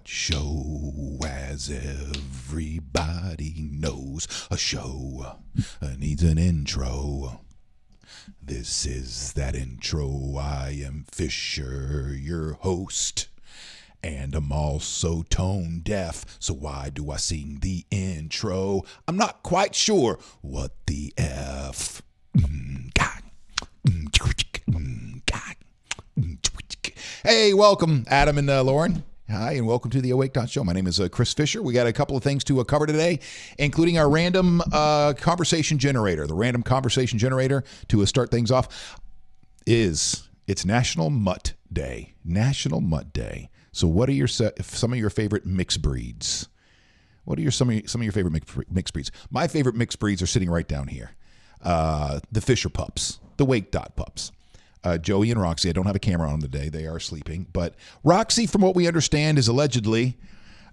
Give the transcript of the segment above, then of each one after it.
Wake.Show, as everybody knows, a show needs an intro. This is that intro. I am Fisher, your host, and I'm also tone deaf, so why do I sing the intro? I'm not quite sure what the F. Hey, welcome, Adam and Lauren. Hi, and welcome to the Wake.Show. My name is Chris Fisher. We got a couple of things to cover today, including our random conversation generator. The random conversation generator, to start things off, it's National Mutt Day. National Mutt Day. So what are some of your favorite mixed breeds? What are some of your favorite mixed breeds? My favorite mixed breeds are sitting right down here. The Fisher pups, the Wake Dot pups. Joey and Roxy. I don't have a camera on today. They are sleeping. But Roxy, from what we understand, is allegedly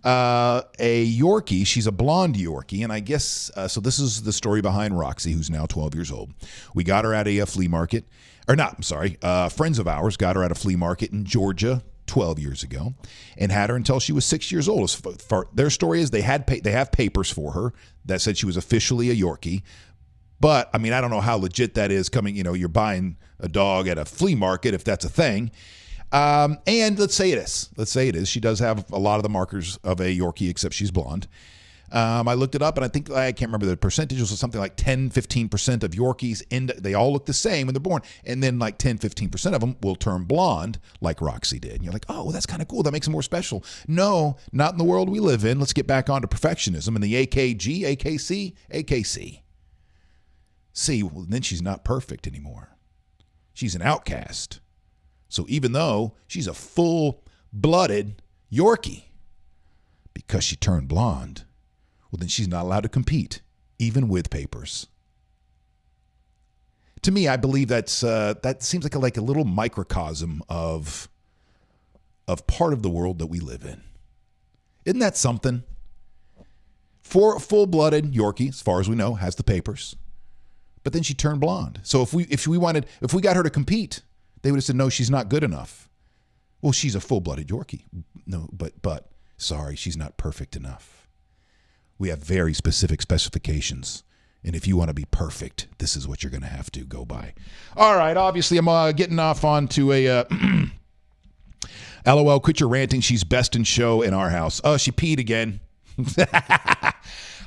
a Yorkie. She's a blonde Yorkie. And I guess, so this is the story behind Roxy, who's now 12 years old. We got her at a flea market. Or not, I'm sorry. Friends of ours got her at a flea market in Georgia 12 years ago and had her until she was 6 years old. Their story is they have papers for her that said she was officially a Yorkie. But, I mean, I don't know how legit that is coming, you're buying a dog at a flea market, if that's a thing. And let's say it is. Let's say it is. She does have a lot of the markers of a Yorkie, except she's blonde. I looked it up, and I can't remember the percentage. It was something like 10, 15% of Yorkies, they all look the same when they're born. And then like 10, 15% of them will turn blonde, like Roxy did. And you're like, oh, that's kind of cool. That makes them more special. No, not in the world we live in. Let's get back onto perfectionism. And the AKC. See, well, then she's not perfect anymore. She's an outcast. So even though she's a full-blooded Yorkie, because she turned blonde, well, then she's not allowed to compete, even with papers. To me, I believe that seems like a little microcosm of part of the world that we live in. Isn't that something? For full-blooded Yorkie, as far as we know, has the papers. But then she turned blonde. So if we got her to compete, they would have said, no, she's not good enough. Well, she's a full-blooded Yorkie. No, but sorry, she's not perfect enough. We have very specific specifications. And if you want to be perfect, this is what you're going to have to go by. All right, obviously I'm getting off onto a LOL, quit your ranting. She's best in show in our house. Oh, she peed again.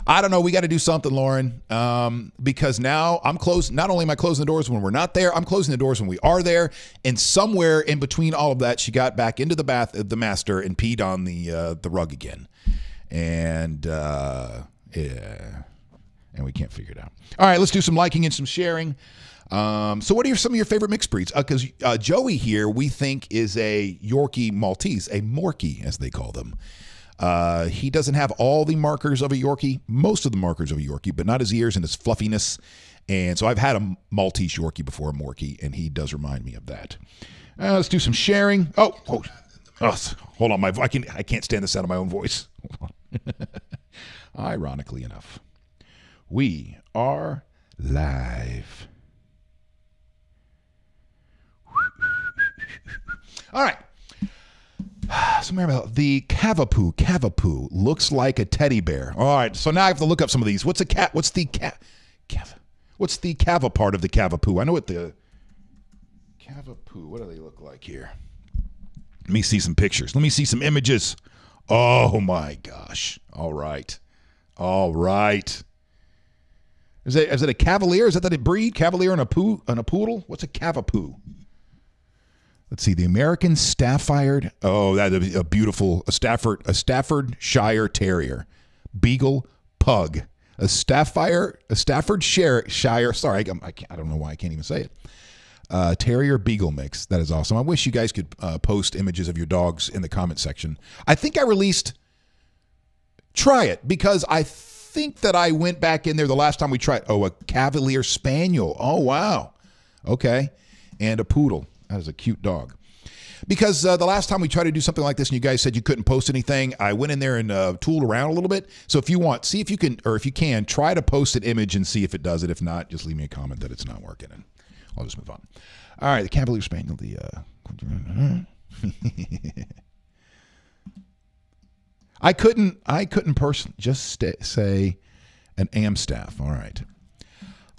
I don't know. We got to do something, Lauren, because now I'm closed. Not only am I closing the doors when we're not there, I'm closing the doors when we are there. And somewhere in between all of that, she got back into the master and peed on the rug again. And yeah, and we can't figure it out. All right, let's do some liking and some sharing. So what are some of your favorite mixed breeds? Because Joey here, we think, is a Yorkie Maltese, a Morkie, as they call them. He doesn't have all the markers of a Yorkie, most of the markers of a Yorkie, but not his ears and his fluffiness. And so I've had a Maltese Yorkie before, a Morkie, and he does remind me of that. Let's do some sharing. Oh, hold on. I can't stand the sound of my own voice. Hold on. Ironically enough, we are live. All right. So remember, the Cavapoo looks like a teddy bear. All right, so now I have to look up some of these. What's the cava part of the Cavapoo? I know what the Cavapoo, what do they look like here? Let me see some pictures. Let me see some images. Oh my gosh. All right. Is it a Cavalier? Is that a breed? Cavalier and a poodle? What's a Cavapoo? Let's see, the American Stafford. Oh, that is a beautiful Staffordshire Terrier, Beagle Pug, a Staffordshire. Sorry, I don't know why I can't even say it. Terrier Beagle mix. That is awesome. I wish you guys could post images of your dogs in the comment section. I think I released. Try it, because I think that I went back in there the last time we tried. Oh, a Cavalier Spaniel. Oh wow. Okay, and a poodle. That is a cute dog. Because the last time we tried to do something like this and you guys said you couldn't post anything, I went in there and tooled around a little bit. So if you want, see if you can, or if you can, try to post an image and see if it does it. If not, just leave me a comment that it's not working and I'll just move on. All right, the Cavalier Spaniel, I couldn't personally just say an Amstaff. All right.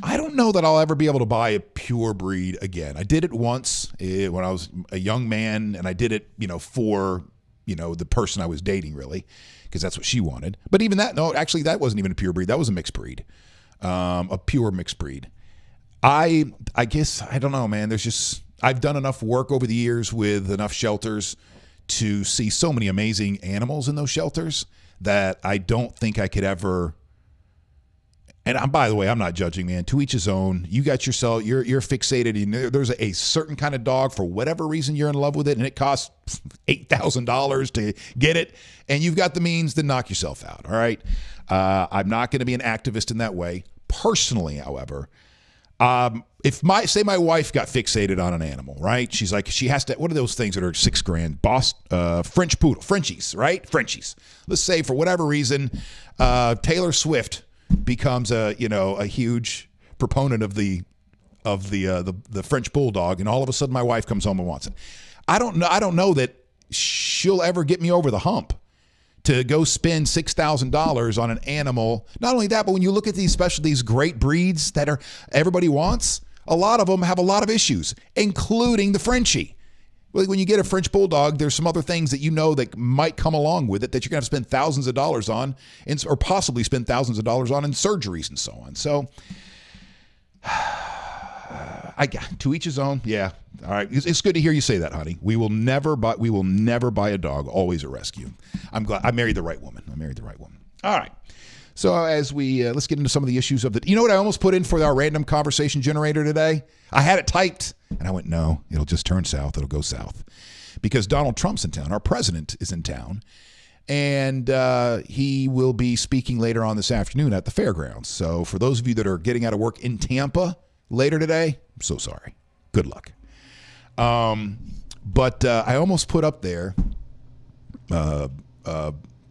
I don't know that I'll ever be able to buy a pure breed again. I did it once when I was a young man, and I did it, for, the person I was dating, really, because that's what she wanted. But even that, no, actually, that wasn't even a pure breed. That was a mixed breed, a pure mixed breed. I guess, I don't know, man. I've done enough work over the years with enough shelters to see so many amazing animals in those shelters that I don't think I could ever. And by the way, I'm not judging, man. To each his own. You got yourself, you're fixated. There's a certain kind of dog, for whatever reason you're in love with it, and it costs $8,000 to get it, and you've got the means to knock yourself out, all right? I'm not going to be an activist in that way. Personally, however, if my wife got fixated on an animal, right? She's like, she has to, what are those things that are $6,000? French poodle, Frenchies, right? Frenchies. Let's say for whatever reason, Taylor Swift becomes a huge proponent of the French bulldog, and all of a sudden my wife comes home and wants it. I don't know that she'll ever get me over the hump to go spend $6,000 on an animal. Not only that, but when you look at these great breeds that everybody wants, a lot of them have a lot of issues, including the Frenchie. When you get a French bulldog, there's some other things that that might come along with it that you're going to have to spend thousands of dollars on, or possibly spend thousands of dollars on in surgeries and so on. So, to each his own. Yeah, all right. It's good to hear you say that, honey. We will never buy a dog. Always a rescue. I'm glad I married the right woman. All right. So as we let's get into some of the issues of the. You know what I almost put in for our random conversation generator today? I had it typed, and I went, no, it'll just turn south. It'll go south, because Donald Trump's in town. Our president is in town, and he will be speaking later on this afternoon at the fairgrounds. So for those of you that are getting out of work in Tampa later today, I'm so sorry. Good luck. But I almost put up there.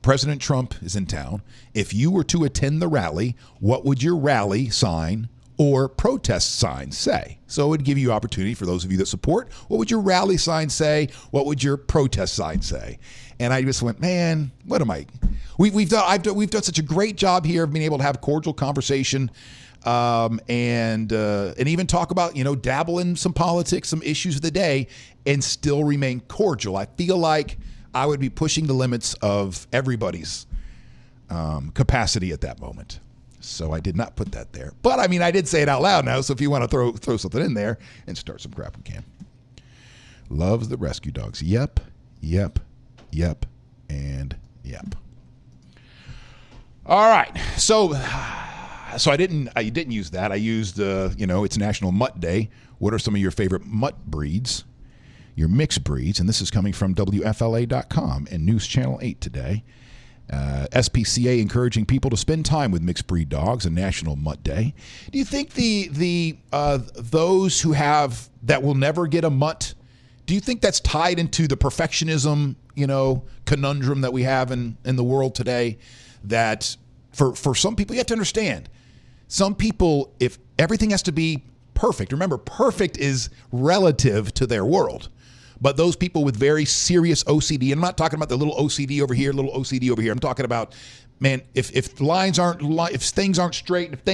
President Trump is in town. If you were to attend the rally, what would your rally sign or protest sign say? So it would give you opportunity for those of you that support. What would your rally sign say? What would your protest sign say? And I just went, man, what am I? We've done such a great job here of being able to have cordial conversation, and even talk about, dabble in some politics, some issues of the day, and still remain cordial. I feel like I would be pushing the limits of everybody's capacity at that moment. So I did not put that there. But, I mean, I did say it out loud now, so if you want to throw something in there and start some crap, we can. Loves the rescue dogs. Yep, and yep. All right. So I didn't use that. I used, it's National Mutt Day. What are some of your favorite mutt breeds? Your mixed breeds, and this is coming from WFLA.com and News Channel 8 today. SPCA encouraging people to spend time with mixed breed dogs, a National Mutt Day. Do you think those who have that will never get a mutt, do you think that's tied into the perfectionism, conundrum that we have in the world today? That for some people, you have to understand, some people, if everything has to be perfect, remember, perfect is relative to their world. But those people with very serious OCD, and I'm not talking about the little OCD over here, little OCD over here. I'm talking about, man, if things aren't straight, if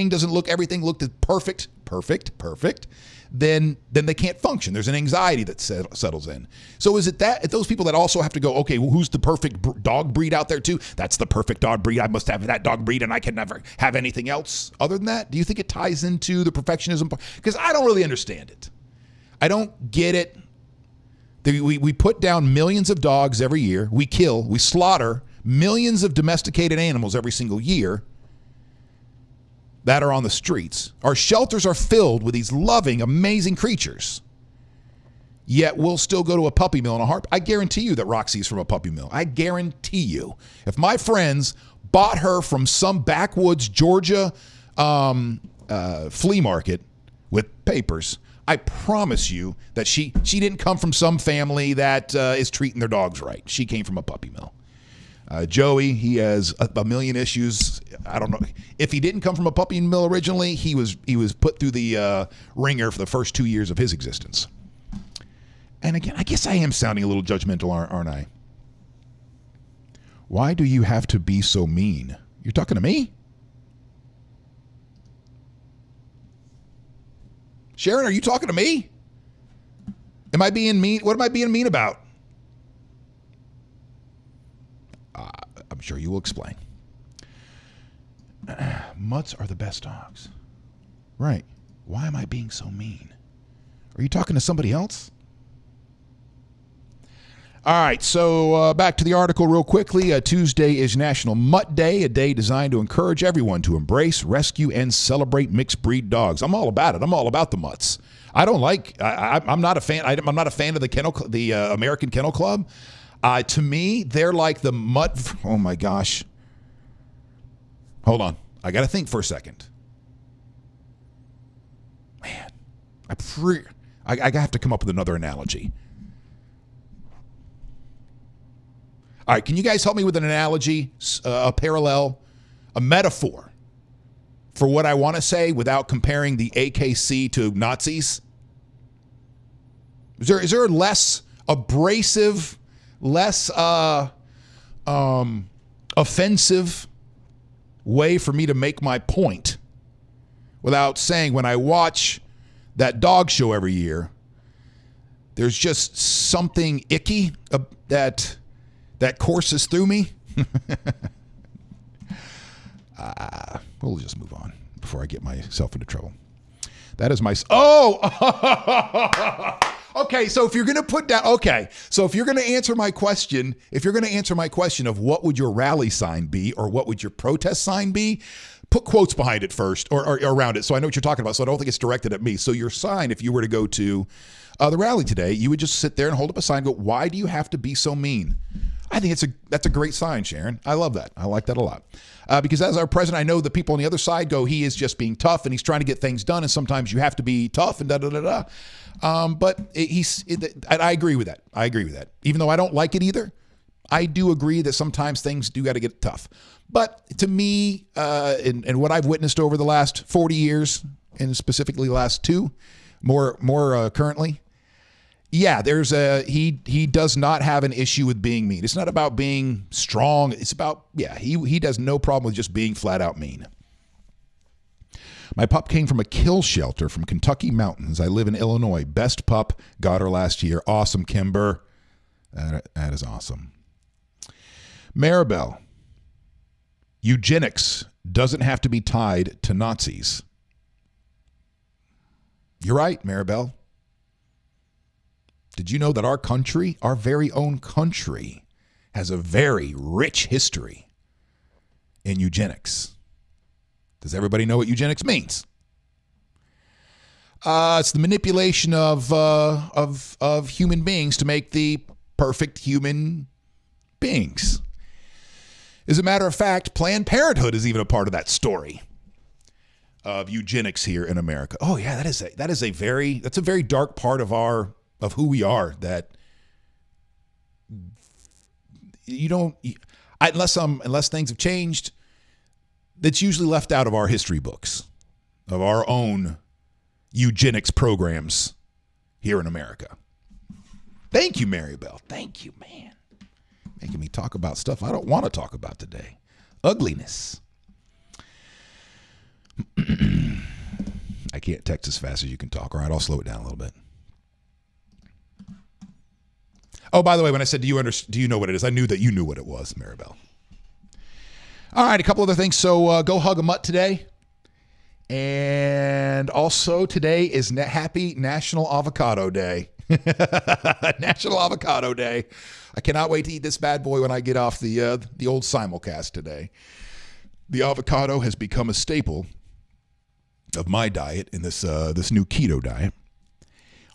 everything looked perfect, then they can't function. There's an anxiety that settles in. So is it those people that also have to go, okay, well, who's the perfect dog breed out there too? That's the perfect dog breed. I must have that dog breed, and I can never have anything else other than that. Do you think it ties into the perfectionism part? Because I don't really understand it. I don't get it. We put down millions of dogs every year. We slaughter millions of domesticated animals every single year that are on the streets. Our shelters are filled with these loving, amazing creatures. Yet we'll still go to a puppy mill in a heartbeat. I guarantee you that Roxy's from a puppy mill. I guarantee you. If my friends bought her from some backwoods Georgia flea market with papers, I promise you that she didn't come from some family that is treating their dogs right. She came from a puppy mill. Joey, he has a million issues. I don't know. If he didn't come from a puppy mill originally, he was put through the ringer for the first 2 years of his existence. And again, I guess I am sounding a little judgmental, aren't I? Why do you have to be so mean? You're talking to me? Sharon, are you talking to me? Am I being mean? What am I being mean about? I'm sure you will explain. Mutts are the best dogs. Right. Why am I being so mean? Are you talking to somebody else? All right, so back to the article real quickly. Tuesday is National Mutt Day, a day designed to encourage everyone to embrace, rescue, and celebrate mixed breed dogs. I'm all about it. I'm all about the mutts. I don't like. I'm not a fan. I'm not a fan of the American Kennel Club. To me, they're like the mutt. Oh my gosh. Hold on. I got to think for a second. Man, I have to come up with another analogy. All right, can you guys help me with an analogy, a parallel, a metaphor for what I want to say without comparing the AKC to Nazis? Is there a less abrasive, less offensive way for me to make my point without saying when I watch that dog show every year, there's just something icky that courses through me? We'll just move on before I get myself into trouble. That is my... Oh! Okay, so if you're going to put down... Okay, so if you're going to answer my question, of what would your rally sign be or what would your protest sign be, put quotes behind it first or around it so I know what you're talking about, so I don't think it's directed at me. So your sign, if you were to go to the rally today, you would just sit there and hold up a sign and go, why do you have to be so mean? I think that's a great sign, Sharon. I love that. I like that a lot. Because as our president, I know the people on the other side go, he is just being tough and he's trying to get things done. And sometimes you have to be tough and da-da-da-da. But I agree with that. I agree with that. Even though I don't like it either, I do agree that sometimes things do got to get tough. But to me, and what I've witnessed over the last 40 years, and specifically the last two, more currently, yeah, he does not have an issue with being mean. It's not about being strong. It's about, he does no problem with just being flat out mean. My pup came from a kill shelter from Kentucky mountains. I live in Illinois. Best pup. Got her last year. Awesome, Kimber. That is awesome. Maribel. Eugenics doesn't have to be tied to Nazis. You're right, Maribel. Did you know that our country, our very own country, has a very rich history in eugenics? Does everybody know what eugenics means? It's the manipulation of human beings to make the perfect human beings. As a matter of fact, Planned Parenthood is even a part of that story of eugenics here in America. Oh yeah, that's a very dark part of who we are, that you don't, unless things have changed, that's usually left out of our history books, of our own eugenics programs here in America. Thank you, Maribel. Thank you, man. Making me talk about stuff I don't want to talk about today. Ugliness. I can't text as fast as you can talk. All right, I'll slow it down a little bit. Oh, by the way, when I said, do you know what it is? I knew that you knew what it was, Maribel. All right, a couple other things. So go hug a mutt today. And also today is Happy National Avocado Day. National Avocado Day. I cannot wait to eat this bad boy when I get off the old simulcast today. The avocado has become a staple of my diet in this new keto diet.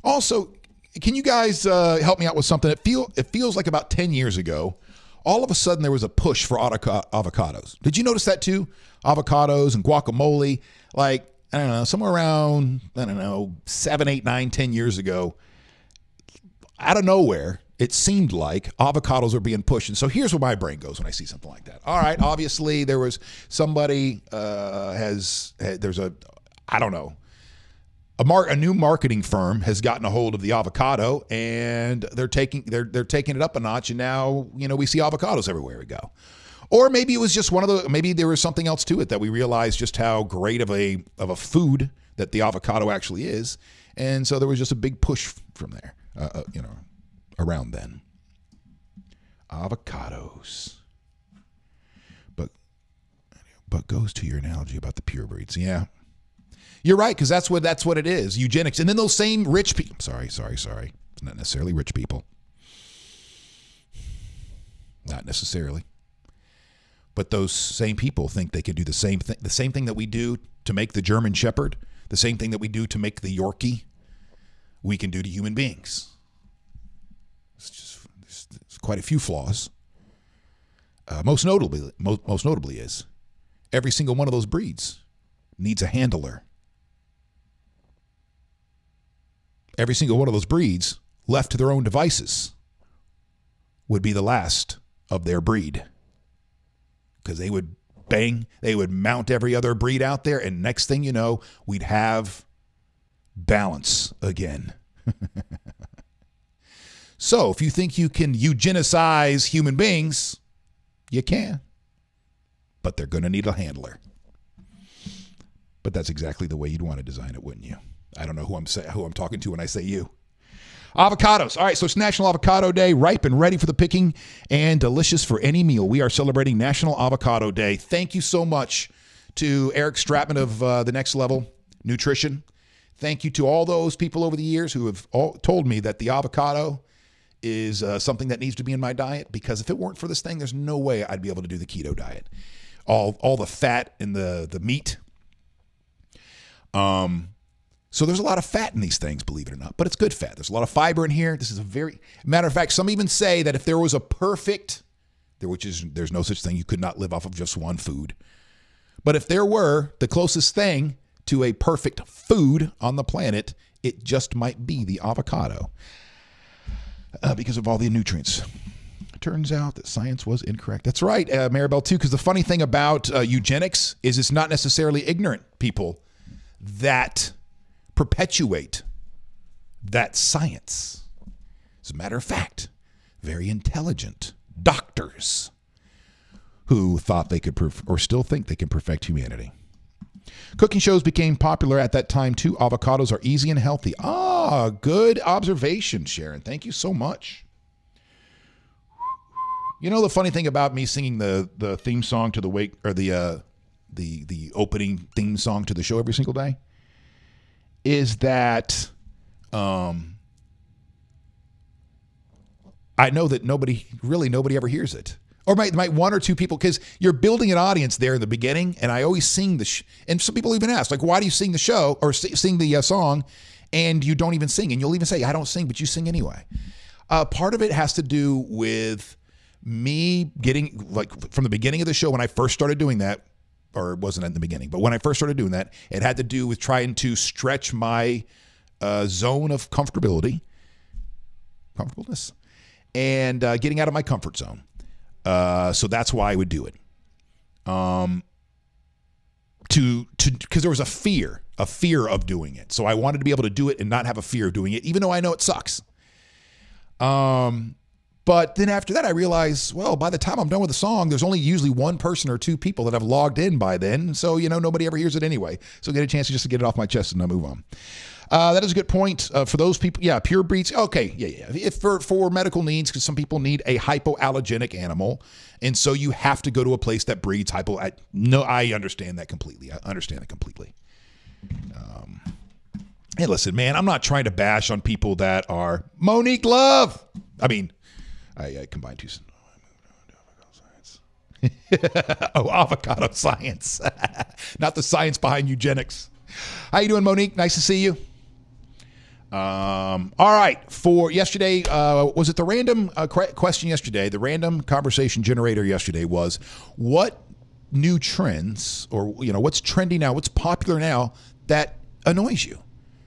Also, can you guys help me out with something? It feels like about 10 years ago, all of a sudden there was a push for avocados. Did you notice that too? Avocados and guacamole. Like, I don't know, somewhere around, 7, 8, 9, 10 years ago, out of nowhere, it seemed like avocados were being pushed. And so here's where my brain goes when I see something like that. All right, obviously there was somebody, there's a, I don't know, A new marketing firm has gotten a hold of the avocado, and they're taking it up a notch, and now we see avocados everywhere we go. Or maybe it was just maybe there was something else to it that we realized just how great of a food that the avocado actually is, and so there was just a big push from there, around then. Avocados, but goes to your analogy about the pure breeds, yeah. You're right, because that's what it is, eugenics. And then those same rich people, sorry. It's not necessarily rich people. Not necessarily. But those same people think they could do the same thing that we do to make the German Shepherd, the same thing that we do to make the Yorkie, we can do to human beings. It's quite a few flaws. Most notably is every single one of those breeds needs a handler. Every single one of those breeds, left to their own devices, would be the last of their breed. Because they would mount every other breed out there, and next thing you know, we'd have balance again. So if you think you can eugenicize human beings, you can. But they're going to need a handler. But that's exactly the way you'd want to design it, wouldn't you? I don't know who I'm talking to when I say you. Avocados. All right, so it's National Avocado Day, ripe and ready for the picking and delicious for any meal. We are celebrating National Avocado Day. Thank you so much to Eric Stratman of The Next Level Nutrition. Thank you to all those people over the years who have all told me that the avocado is something that needs to be in my diet, because if it weren't for this thing, there's no way I'd be able to do the keto diet. All the fat in the meat. So there's a lot of fat in these things, believe it or not, but it's good fat. There's a lot of fiber in here. This is matter of fact, some even say that if there was there's no such thing, you could not live off of just one food. But if there were the closest thing to a perfect food on the planet, it just might be the avocado, because of all the nutrients. It turns out that science was incorrect. That's right, Maribel, too, because the funny thing about eugenics is it's not necessarily ignorant people that perpetuate that science. As a matter of fact, very intelligent doctors who thought they could or still think they can perfect humanity. Cooking shows became popular at that time too. Avocados are easy and healthy. Ah, good observation, Sharon. Thank you so much. You know the funny thing about me singing the theme song to the Wake, or the opening theme song to the show every single day, is that I know that nobody ever hears it. Or might one or two people, because you're building an audience there in the beginning, and I always sing and some people even ask, like, why do you sing the show or sing the song and you don't even sing? And you'll even say, I don't sing, but you sing anyway. Part of it has to do with me getting, like, from the beginning of the show when I first started doing that, or it wasn't at the beginning, but when I first started doing that, it had to do with trying to stretch my zone of comfortableness, and getting out of my comfort zone. So that's why I would do it. Because there was a fear of doing it. So I wanted to be able to do it and not have a fear of doing it, even though I know it sucks. But then after that, I realized, well, by the time I'm done with the song, there's only usually one person or two people that have logged in by then. So, nobody ever hears it anyway. So get a chance to get it off my chest and I'll move on. That is a good point. For those people, yeah, pure breeds. Okay, yeah. If for medical needs, because some people need a hypoallergenic animal, and so you have to go to a place that breeds hypo. No, I understand that completely. Hey, listen, man, I'm not trying to bash on people that are Monique Love. I mean, I combined two. Avocado science, not the science behind eugenics. How you doing, Monique? Nice to see you. All right. For yesterday, was it the random question yesterday? The random conversation generator yesterday was, what new trends, or what's trendy now, what's popular now that annoys you?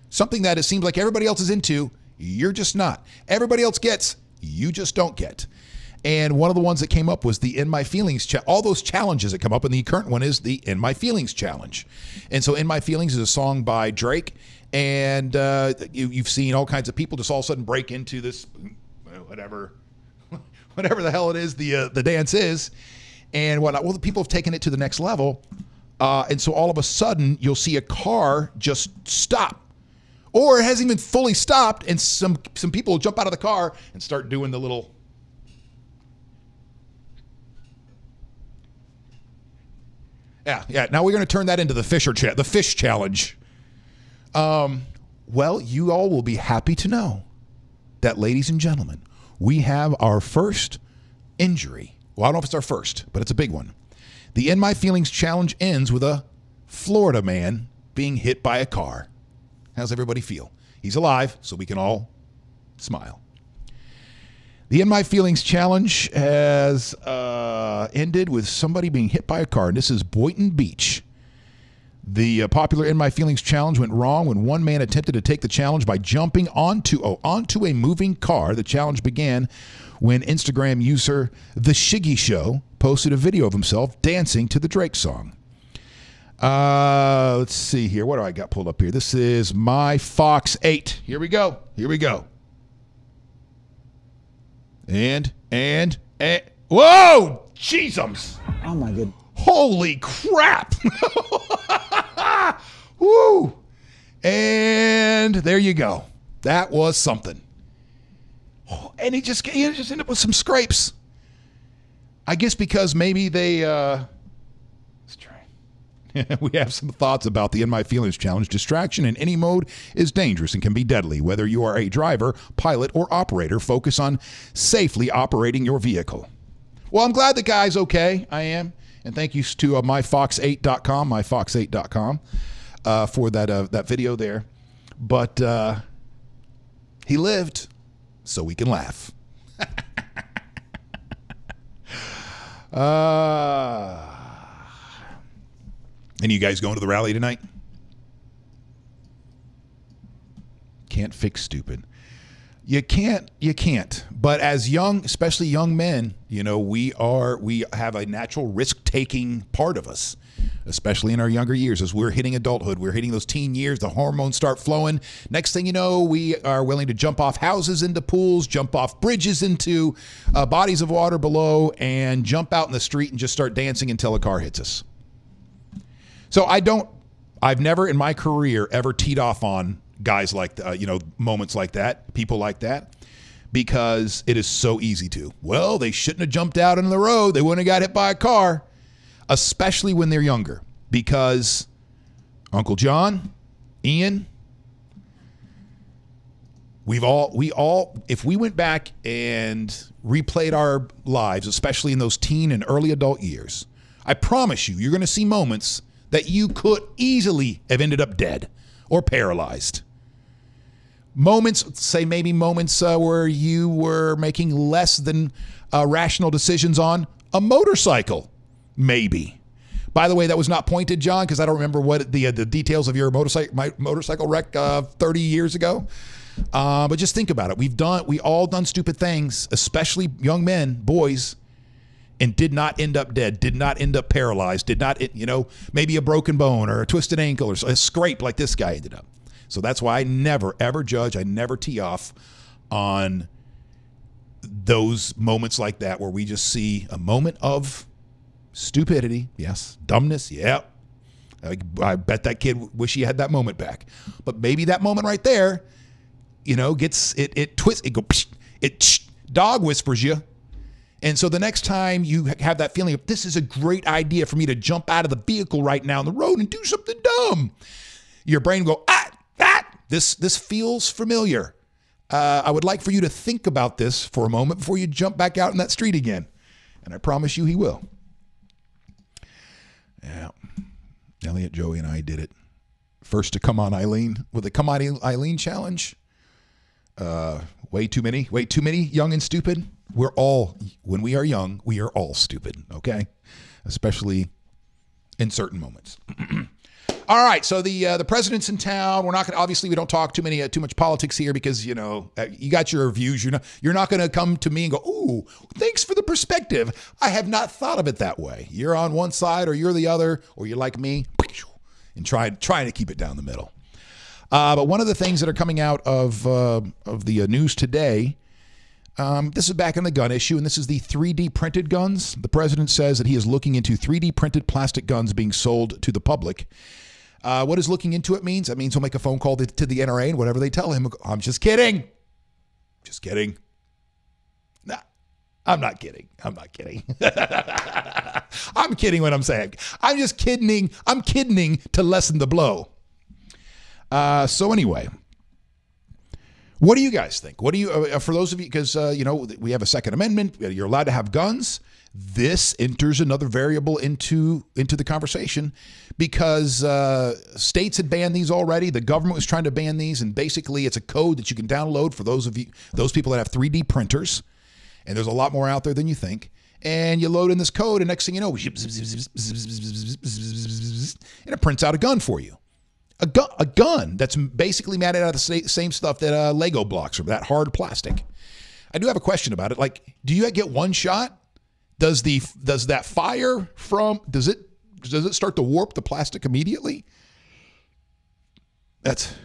Something that it seems like everybody else is into, you're just not. Everybody else gets, you just don't get. And one of the ones that came up was the In My Feelings, all those challenges that come up, and the current one is the In My Feelings challenge. And so In My Feelings is a song by Drake, And you've seen all kinds of people just all of a sudden break into this, whatever the hell it is the dance is, and whatnot. Well, the people have taken it to the next level, and so all of a sudden you'll see a car just stop, or it hasn't even fully stopped, and some people will jump out of the car and start doing the little. Yeah. Now we're going to turn that into the fish challenge. Well, you all will be happy to know that, ladies and gentlemen, we have our first injury. Well, I don't know if it's our first, but it's a big one. The In My Feelings challenge ends with a Florida man being hit by a car. How's everybody feel? He's alive, so we can all smile. The In My Feelings challenge has ended with somebody being hit by a car, and this is Boynton Beach. The popular In My Feelings challenge went wrong when one man attempted to take the challenge by jumping onto a moving car. The challenge began when Instagram user The Shiggy Show posted a video of himself dancing to the Drake song. Let's see here. What do I got pulled up here? This is My Fox 8. Here we go. And whoa! Jeezums! Oh my goodness. Holy crap! Woo! And there you go. That was something. Oh, and he just ended up with some scrapes. I guess because maybe they. Let's try. We have some thoughts about the In My Feelings challenge. Distraction in any mode is dangerous and can be deadly. Whether you are a driver, pilot, or operator, focus on safely operating your vehicle. Well, I'm glad the guy's okay. I am. And thank you to myfox8.com, myfox8.com, for that video there. But he lived, so we can laugh. And you guys going to the rally tonight? Can't fix stupid. You can't. But as especially young men, we have a natural risk-taking part of us, especially in our younger years. As we're hitting adulthood, we're hitting those teen years, the hormones start flowing. Next thing you know, we are willing to jump off houses into pools, jump off bridges into bodies of water below, and jump out in the street and just start dancing until a car hits us. So I've never in my career ever teed off on guys like, moments like that, people like that, because it is so easy to. Well, they shouldn't have jumped out into the road. They wouldn't have got hit by a car, especially when they're younger, because Uncle John, Ian, we all, if we went back and replayed our lives, especially in those teen and early adult years, I promise you're going to see moments that you could easily have ended up dead or paralyzed. Moments where you were making less than rational decisions on a motorcycle, maybe. By the way, that was not pointed, John, because I don't remember what the details of your motorcycle wreck 30 years ago. But just think about it. We all done stupid things, especially young men, boys, and did not end up dead, did not end up paralyzed, did not, maybe a broken bone or a twisted ankle or a scrape like this guy ended up. So that's why I never, ever judge. I never tee off on those moments like that where we just see a moment of stupidity. Yes. Dumbness. Yeah. I bet that kid wish he had that moment back. But maybe that moment right there, gets it twists, it dog whispers you. And so the next time you have that feeling of, this is a great idea for me to jump out of the vehicle right now on the road and do something dumb, your brain will go, this feels familiar. I would like for you to think about this for a moment before you jump back out in that street again. And I promise you he will. Yeah. Elliot, Joey, and I did it. First to come on Eileen with the Come On Eileen challenge. Way too many young and stupid. When we are young, we are all stupid, okay? Especially in certain moments. All right, so the president's in town. We're not going to, obviously we don't talk too much politics here because, you got your views. You're not going to come to me and go, ooh, thanks for the perspective. I have not thought of it that way. You're on one side or you're the other, or you're like me and trying to keep it down the middle. But one of the things that are coming out of the news today, this is back in the gun issue, and this is the 3D printed guns. The president says that he is looking into 3D printed plastic guns being sold to the public. What does looking into it means? That means he'll make a phone call to the NRA, and whatever they tell him, I'm just kidding. Just kidding. Nah, I'm not kidding. I'm not kidding. I'm kidding when I'm saying. I'm just kidding. I'm kidding to lessen the blow. So anyway, what do you guys think? What do you, for those of you, because, we have a Second Amendment, you're allowed to have guns. This enters another variable into the conversation because states had banned these already. The government was trying to ban these, and basically it's a code that you can download for those people that have 3D printers, and there's a lot more out there than you think. And you load in this code, and next thing you know, and it prints out a gun for you. A gun that's basically made out of the same stuff that Lego blocks or that hard plastic. I do have a question about it. Like, do you get one shot? Does that fire does it start to warp the plastic immediately? It's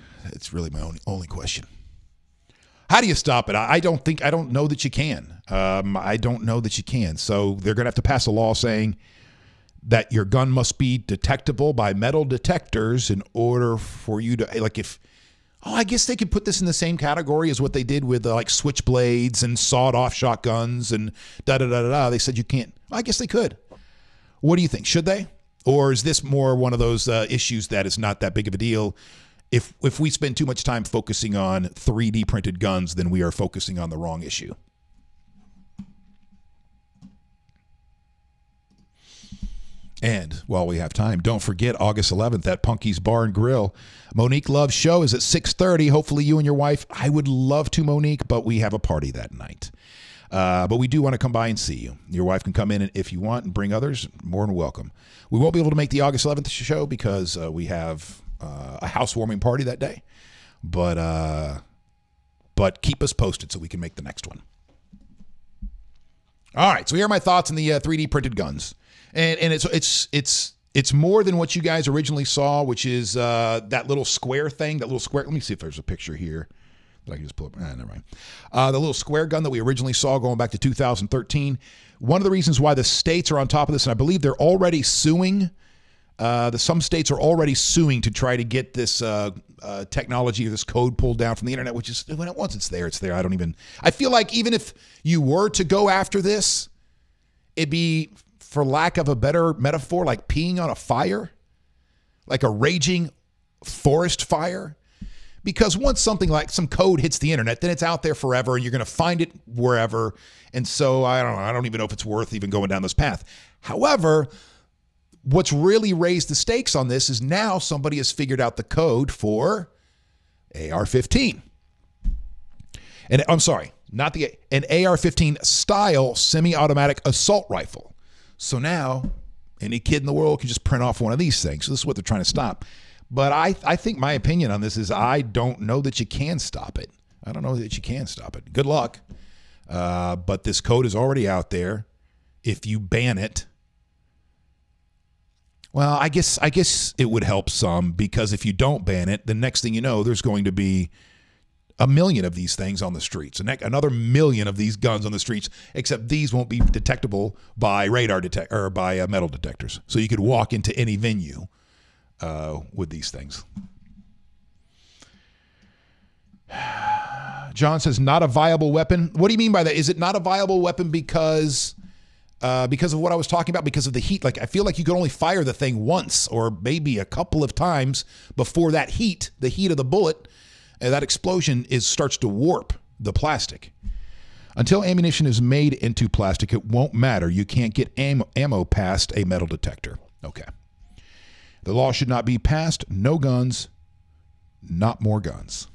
really my only question. How do you stop it? I don't know that you can. I don't know that you can. So they're going to have to pass a law saying that your gun must be detectable by metal detectors in order for you to, I guess they could put this in the same category as what they did with like switchblades and sawed-off shotguns and da-da-da-da-da. They said you can't. I guess they could. What do you think? Should they? Or is this more one of those issues that is not that big of a deal? If we spend too much time focusing on 3D printed guns, then we are focusing on the wrong issue. And while we have time, don't forget August 11th at Punky's Bar and Grill. Monique Love's show is at 6:30. Hopefully you and your wife. I would love to, Monique, but we have a party that night. But we do want to come by and see you. Your wife can come in if you want and bring others. More than welcome. We won't be able to make the August 11th show because we have a housewarming party that day. But keep us posted so we can make the next one. All right, so here are my thoughts on the 3D printed guns. And it's more than what you guys originally saw, which is that little square thing, that little square. Let me see if there's a picture here that I can just pull up. Never mind. The little square gun that we originally saw going back to 2013. One of the reasons why the states are on top of this, and I believe they're already suing. Some states are already suing to try to get this technology or this code pulled down from the internet, which is, once it's there, it's there. I feel like even if you were to go after this, it'd be, for lack of a better metaphor, like peeing on a fire, like a raging forest fire. Because once something like some code hits the internet, then it's out there forever and you're going to find it wherever. And so I don't even know if it's worth even going down this path. However, what's really raised the stakes on this is now somebody has figured out the code for AR-15. And I'm sorry, not an AR-15 style semi-automatic assault rifle. So now any kid in the world can just print off one of these things. So this is what they're trying to stop. But I think my opinion on this is I don't know that you can stop it. I don't know that you can stop it. Good luck. But this code is already out there. If you ban it, well, I guess it would help some, because if you don't ban it, the next thing you know, there's going to be 1 million of these things on the streets, another 1 million of these guns on the streets, except these won't be detectable by radar or by metal detectors. So you could walk into any venue with these things. John says, not a viable weapon. What do you mean by that? Is it not a viable weapon because of what I was talking about, because of the heat? Like, I feel like you could only fire the thing once or maybe a couple of times before the heat of the bullet, that explosion starts to warp the plastic. Until ammunition is made into plastic, it won't matter. You can't get ammo past a metal detector. Okay. The law should not be passed. No guns, not more guns.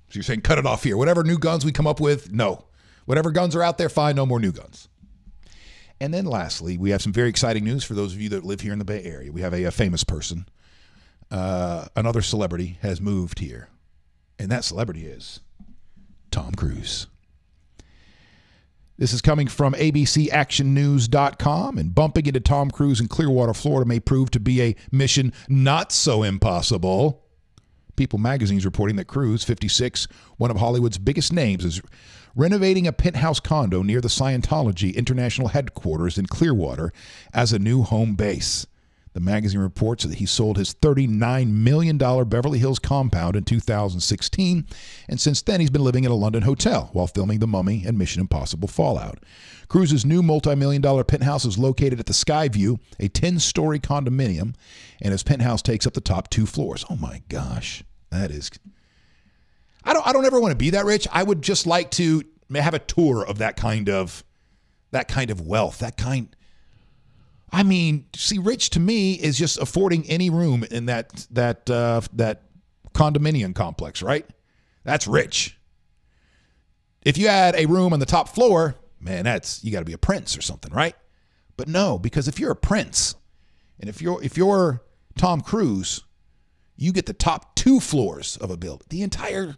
So you're saying cut it off here. Whatever new guns we come up with, no. Whatever guns are out there, fine, no more new guns. And then lastly, we have some very exciting news for those of you that live here in the Bay Area. We have a famous person. Another celebrity has moved here, and that celebrity is Tom Cruise. This is coming from ABCActionNews.com, and bumping into Tom Cruise in Clearwater, Florida may prove to be a mission not so impossible. People magazine is reporting that Cruise, 56, one of Hollywood's biggest names, is renovating a penthouse condo near the Scientology International Headquarters in Clearwater as a new home base. The magazine reports that he sold his $39 million Beverly Hills compound in 2016, and since then he's been living in a London hotel while filming The Mummy and Mission Impossible Fallout. Cruise's new multi-million-dollar penthouse is located at the Skyview, a 10-story condominium, and his penthouse takes up the top 2 floors. Oh my gosh, that is... I don't ever want to be that rich. I would just like to have a tour of that kind of wealth, I mean, see, rich to me is just affording any room in that condominium complex, right? That's rich. If you had a room on the top floor, man, you got to be a prince or something, right? But no, because if you're a prince, and if you're Tom Cruise, you get the top 2 floors of a building, the entire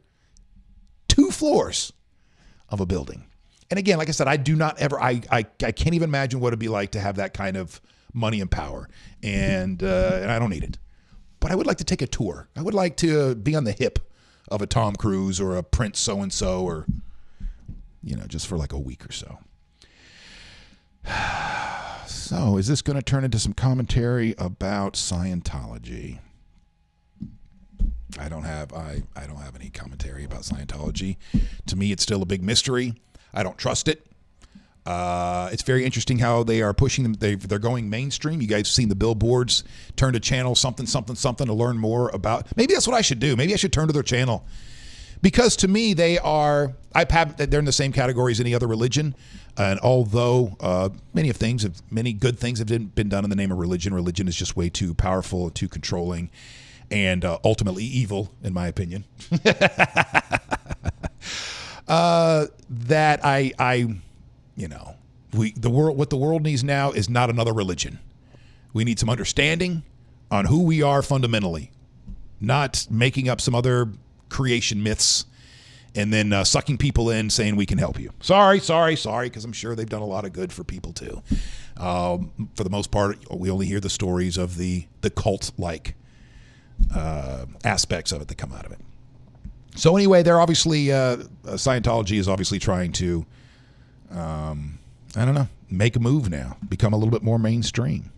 2 floors of a building. And again, like I said, I can't even imagine what it'd be like to have that kind of money and power. And I don't need it. But I would like to take a tour. I would like to be on the hip of a Tom Cruise or a Prince so-and-so, or, just for like a week or so. So is this going to turn into some commentary about Scientology? I don't have any commentary about Scientology. To me, it's still a big mystery. I don't trust it. It's very interesting how they are pushing them. They're going mainstream. You guys have seen the billboards turn to channel something to learn more about. Maybe that's what I should do. Maybe I should turn to their channel, because to me they're in the same category as any other religion. And although many good things have been done in the name of religion, religion is just way too powerful, too controlling, and ultimately evil, in my opinion. What the world needs now is not another religion. We need some understanding on who we are fundamentally, not making up some other creation myths and then sucking people in saying we can help you. Sorry, because I'm sure they've done a lot of good for people too. For the most part, we only hear the stories of the cult-like aspects of it that come out of it. So anyway, they're obviously Scientology is obviously trying to, make a move now, become a little bit more mainstream.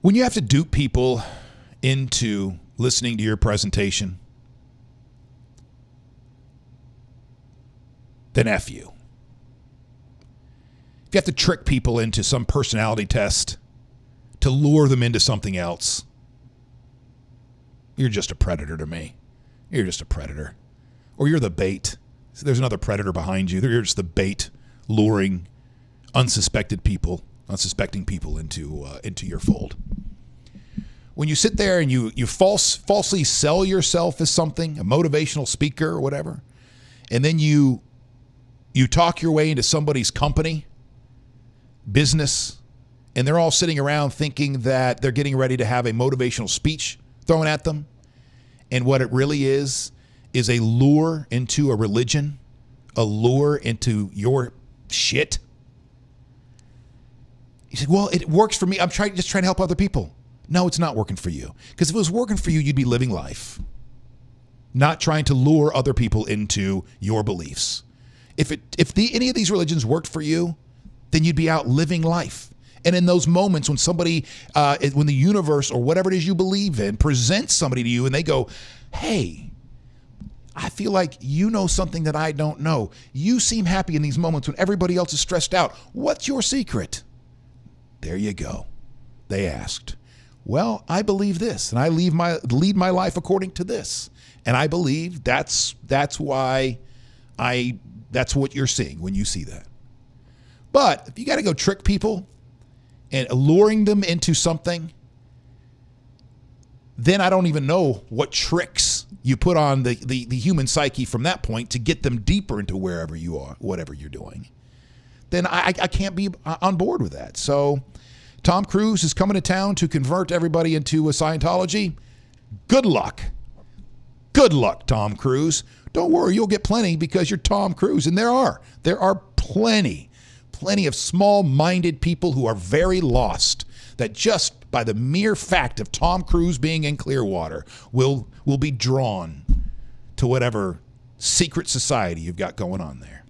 When you have to dupe people into listening to your presentation, then F you. If you have to trick people into some personality test to lure them into something else, you're just a predator to me. You're just a predator. Or you're the bait. So there's another predator behind you. You're just the bait luring unsuspecting people into your fold. When you sit there and you falsely sell yourself as something, a motivational speaker or whatever, and then you talk your way into somebody's company, business, and they're all sitting around thinking that they're getting ready to have a motivational speech thrown at them, and what it really is a lure into a religion, a lure into your shit. You say, well, it works for me. I'm just trying to help other people. No, it's not working for you. Because if it was working for you, you'd be living life, not trying to lure other people into your beliefs. If any of these religions worked for you, then you'd be out living life. And in those moments when when the universe or whatever it is you believe in presents somebody to you and they go, hey, I feel like you know something that I don't know. You seem happy in these moments when everybody else is stressed out. What's your secret? There you go. They asked. Well, I believe this, and I lead my life according to this. And I believe that's what you're seeing when you see that. But if you got to go trick people and luring them into something, then I don't even know what tricks you put on the human psyche from that point to get them deeper into wherever you are, whatever you're doing. Then I can't be on board with that. So Tom Cruise is coming to town to convert everybody into a Scientology. Good luck. Good luck, Tom Cruise. Don't worry, you'll get plenty because you're Tom Cruise. And there are plenty of small-minded people who are very lost that just by the mere fact of Tom Cruise being in Clearwater will be drawn to whatever secret society you've got going on there.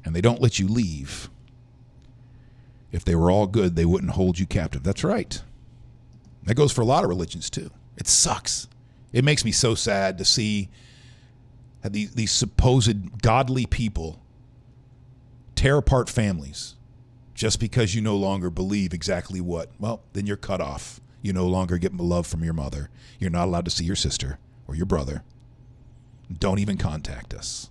And they don't let you leave. If they were all good, they wouldn't hold you captive. That's right. That goes for a lot of religions too. It sucks. It makes me so sad to see these supposed godly people tear apart families just because you no longer believe exactly what. Well, then you're cut off. You no longer get love from your mother. You're not allowed to see your sister or your brother. Don't even contact us.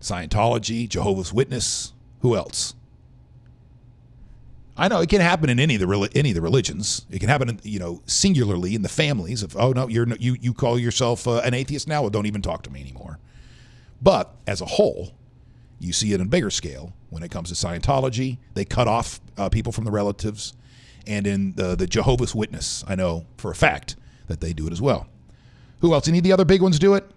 Scientology, Jehovah's Witness, who else? I know it can happen in any of the religions. It can happen, singularly in the families of, oh no, you call yourself an atheist now, well, don't even talk to me anymore. But as a whole, you see it on a bigger scale when it comes to Scientology. They cut off people from the relatives, and in the Jehovah's Witness, I know for a fact that they do it as well. Who else? Any of the other big ones do it?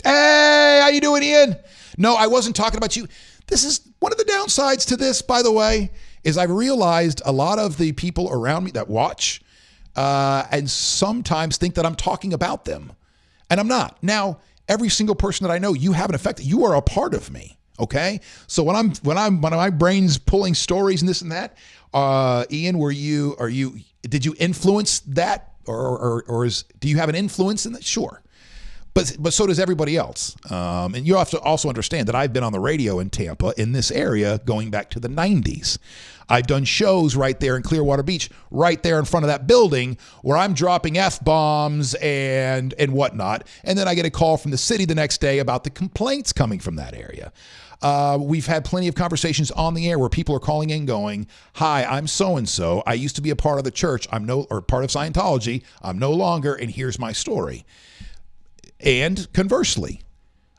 Hey, how you doing, Ian? No, I wasn't talking about you. This is one of the downsides to this, by the way, is I've realized a lot of the people around me that watch and sometimes think that I'm talking about them, and I'm not. Now, every single person that I know, you have an effect. You are a part of me. Okay. So when my brain's pulling stories and this and that, Ian, did you influence that or do you have an influence in that? Sure. But so does everybody else. And you have to also understand that I've been on the radio in Tampa in this area going back to the 90s. I've done shows right there in Clearwater Beach, right there in front of that building where I'm dropping F-bombs and whatnot. And then I get a call from the city the next day about the complaints coming from that area. We've had plenty of conversations on the air where people are calling in going, hi, I'm so-and-so. I used to be a part of the church. Or part of Scientology. I'm no longer, and here's my story. And conversely,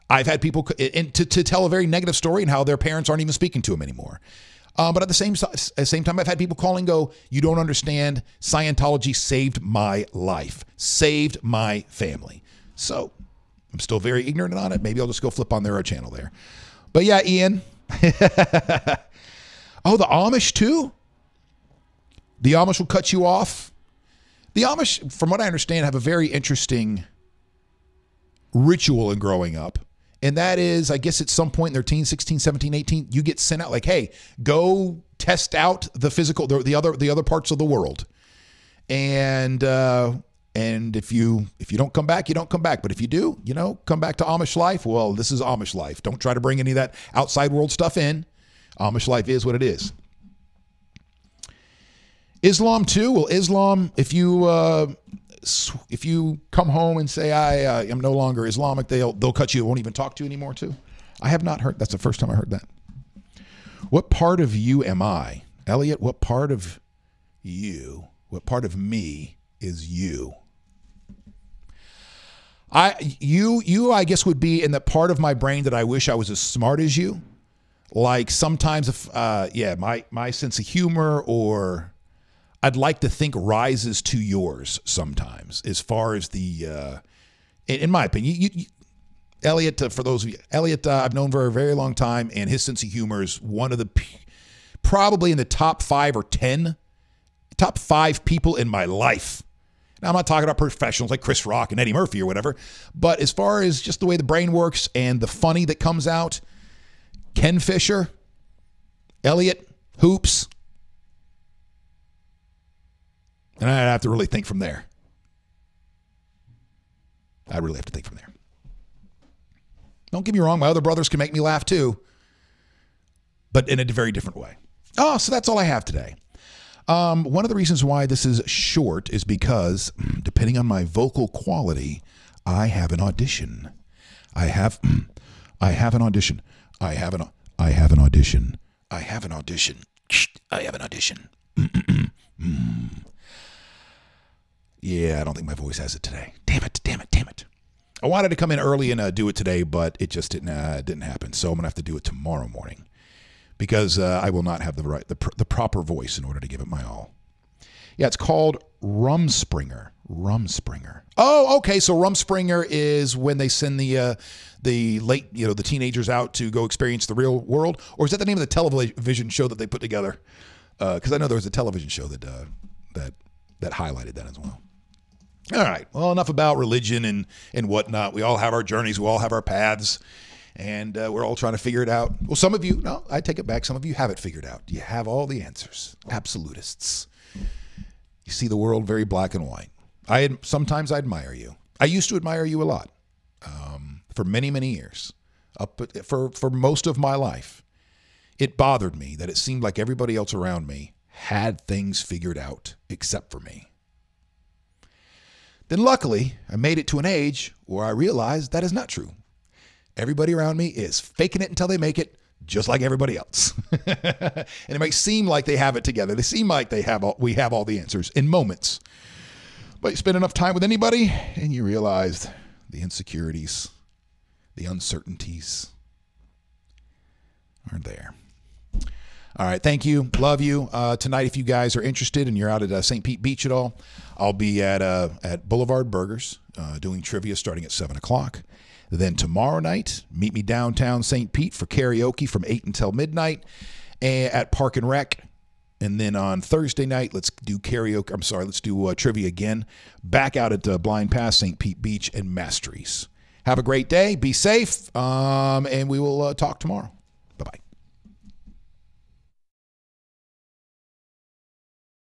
I've had people to tell a very negative story and how their parents aren't even speaking to them anymore. But at the same time, I've had people call and go, you don't understand. Scientology saved my life, saved my family. So I'm still very ignorant on it. Maybe I'll just go flip on their channel there. But yeah, Ian. Oh, the Amish too? The Amish will cut you off. The Amish, from what I understand, have a very interesting ritual in growing up. And that is, I guess at some point in their teens, 16, 17, 18, you get sent out like, hey, go test out the physical, the other parts of the world. And if you don't come back, you don't come back. But if you do, come back to Amish life, well, this is Amish life. Don't try to bring any of that outside world stuff in. Amish life is what it is. Islam too. Well, Islam, if you come home and say, I am no longer Islamic, they'll cut you, won't even talk to you anymore too. I have not heard, that's the first time I heard that. What part of you am I? Elliot, what part of you, what part of me is you? I guess would be in the part of my brain that I wish I was as smart as you. Like sometimes if, my sense of humor or I'd like to think rises to yours sometimes as far as the, in my opinion, Elliot, for those of you, Elliot, I've known for a very long time, and his sense of humor is one of the, probably in the top 5 or 10, top 5 people in my life. Now, I'm not talking about professionals like Chris Rock and Eddie Murphy or whatever, but as far as just the way the brain works and the funny that comes out, Ken Fisher, Elliot, Hoops, and I'd have to really think from there. I really have to think from there. Don't get me wrong, my other brothers can make me laugh too, but in a very different way. Oh, so that's all I have today. One of the reasons why this is short is because, depending on my vocal quality, I have an audition. I have an audition. I have an audition. Yeah, I don't think my voice has it today. Damn it. I wanted to come in early and do it today, but it just didn't happen. So I'm going to have to do it tomorrow morning because I will not have the proper voice in order to give it my all. Yeah, it's called Rumspringa. Rumspringa. Oh, okay. So Rumspringa is when they send the teenagers out to go experience the real world, or is that the name of the television show that they put together? Because I know there was a television show that highlighted that as well. All right. Well, enough about religion and whatnot. We all have our journeys. We all have our paths, and we're all trying to figure it out. Well, some of you, no, I take it back. Some of you have it figured out. You have all the answers. Absolutists. You see the world very black and white. Sometimes I admire you. I used to admire you a lot for many, many years. For most of my life, it bothered me that it seemed like everybody else around me had things figured out except for me. Then luckily, I made it to an age where I realized that is not true. Everybody around me is faking it until they make it, just like everybody else. And it might seem like they have it together. They seem like we have all the answers in moments. But you spend enough time with anybody and you realize the insecurities, the uncertainties are there. All right. Thank you. Love you. Tonight, if you guys are interested and you're out at St. Pete Beach at all, I'll be at Boulevard Burgers doing trivia starting at 7 o'clock. Then tomorrow night, meet me downtown St. Pete for karaoke from 8 until midnight at Park and Rec. And then on Thursday night, let's do karaoke. Let's do trivia again. Back out at Blind Pass, St. Pete Beach, and Masteries. Have a great day. Be safe. And we will talk tomorrow.